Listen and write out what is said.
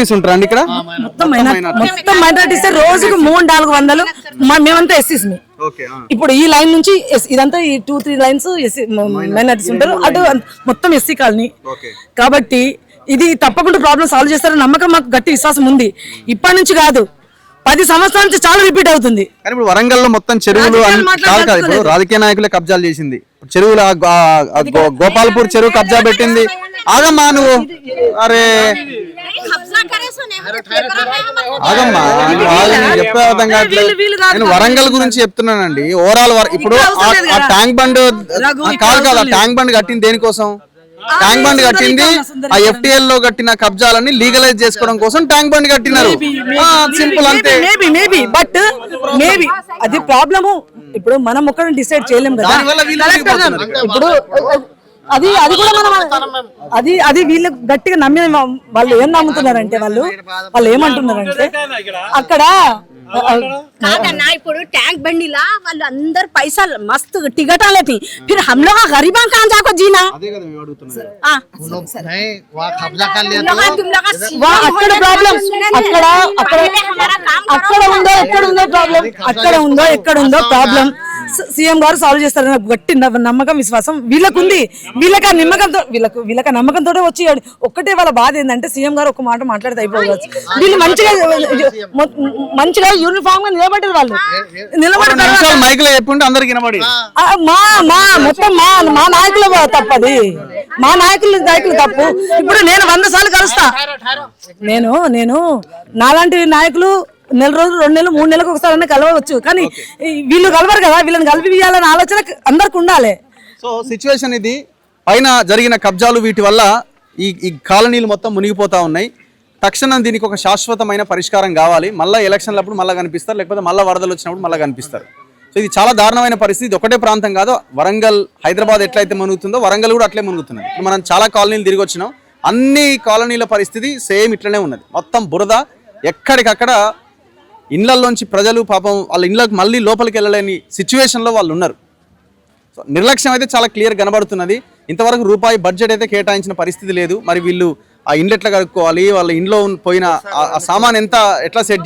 ఉంటారండి ఇక్కడ మొత్తం మైనారిటీస్ రోజుకు 300-400 మేమంతా ఎస్సీస్ ఇప్పుడు ఈ లైన్ నుంచి ఇదంతా ఈ 2-3 లైన్స్ మైనారిటీస్ ఉంటారు అటు మొత్తం ఎస్సీ కాలనీ కాబట్టి ఇది తప్పకుండా ప్రాబ్లం సాల్వ్ చేస్తారని నమ్మకం మాకు గట్టి విశ్వాసం ఉంది. ఇప్పటి నుంచి కాదు 10 సంవత్సరాల నుంచి చాలా రిపీట్ అవుతుంది. కానీ ఇప్పుడు వరంగల్ లో మొత్తం చెరువులు ఇప్పుడు రాజకీయ నాయకులే కబ్జాలు చేసింది. చెరువులు గోపాల్పూర్ చెరువు కబ్జా పెట్టింది. ఆగమ్మా నువ్వు అరే ఆగమ్మా చెప్పే అర్థం కావట్లేదు. నేను వరంగల్ గురించి చెప్తున్నానండి. ఓవరాల్ ఇప్పుడు ఆ ట్యాంక్ బండ్ కాదు ఆ ట్యాంక్ బండ్ కట్టింది దేనికోసం? ట్యాంక్ బండ్ కట్టింది ఆ FTL లో కట్టిన కబ్జాలన్నీ లీగలైజ్ చేసుకోవడం కోసం ట్యాంక్ బండ్ కట్టినారు. సింపుల్ అంతే. బట్ మేబీ అది ప్రాబ్లము. ఇప్పుడు మనం ఒక్కడే డిసైడ్ చేయలేము కదా. ఇప్పుడు అది కూడా మనం అది వీళ్ళు గట్టిగా నమ్మి వాళ్ళు ఏం నమ్ముతున్నారంటే వాళ్ళు ఏమంటున్నారంటే అక్కడ కాదన్నా ఇప్పుడు ట్యాంక్ బండిలా వాళ్ళు అందరు పైసలు మస్తు టికెటాలు थी फिर हम लोग गरीबों कहां जाको जीना అక్కడ ప్రాబ్లం అక్కడ ఉందో ఎక్కడ ఉందో ప్రాబ్లం సీఎం గారు సాల్వ్ చేస్తారని గట్టి నమ్మకం విశ్వాసం వీళ్ళకుంది. వీళ్ళకి ఆ నమ్మకంతో వచ్చి ఒక్కటే వాళ్ళ బాధ ఏంటంటే సీఎం గారు ఒక మాట మాట్లాడితే అయిపోవచ్చు. వీళ్ళు మంచిగా యూనిఫామ్ గా నిలబడ్డారు. వాళ్ళు మొత్తం మా నాయకులు తప్పది. మా నాయకులు తప్పు. ఇప్పుడు నేను 100 సార్లు కలుస్తా. నేను నాలాంటి నాయకులు నెల రోజులు 2 నెలలు 3 నెలలకు ఒకసారి కలవచ్చు. కానీ వీళ్ళు కలవరు కదా. వీళ్ళని కలిపియాలనే ఆలోచన అందరికి ఉండాలి. సో సిచ్యువేషన్ ఇది. పైన జరిగిన కబ్జాలు వీటి వల్ల ఈ కాలనీలు మొత్తం మునిగిపోతా ఉన్నాయి. తక్షణం దీనికి ఒక శాశ్వతమైన పరిష్కారం కావాలి. మళ్ళీ ఎలక్షన్లప్పుడు మళ్ళీ కనిపిస్తారు, లేకపోతే మళ్ళీ వరదలు వచ్చినప్పుడు మళ్ళీ కనిపిస్తారు. సో ఇది చాలా దారుణమైన పరిస్థితి. ఇది ఒకటే ప్రాంతం కాదు. వరంగల్ హైదరాబాద్ ఎట్లయితే మునుగుతుందో వరంగల్ కూడా అట్లే మునుగుతున్నది. ఇప్పుడు మనం చాలా కాలనీలు తిరిగి వచ్చినాం. అన్ని కాలనీల పరిస్థితి సేమ్ ఇట్లనే ఉన్నది. మొత్తం బురద. ఎక్కడికక్కడ ఇళ్లలోంచి ప్రజలు పాపం వాళ్ళ ఇళ్ళకి మళ్ళీ లోపలికి వెళ్ళలేని సిచ్యువేషన్లో వాళ్ళు ఉన్నారు. సో నిర్లక్ష్యం అయితే చాలా క్లియర్ కనబడుతున్నది. ఇంతవరకు రూపాయి బడ్జెట్ అయితే కేటాయించిన పరిస్థితి లేదు. మరి వీళ్ళు ఆ ఇండ్లు ఎట్లా కడుక్కోవాలి, వాళ్ళ ఇంట్లో పోయిన ఆ సామాన్ ఎట్లా సెట్ చేసుకోవాలి.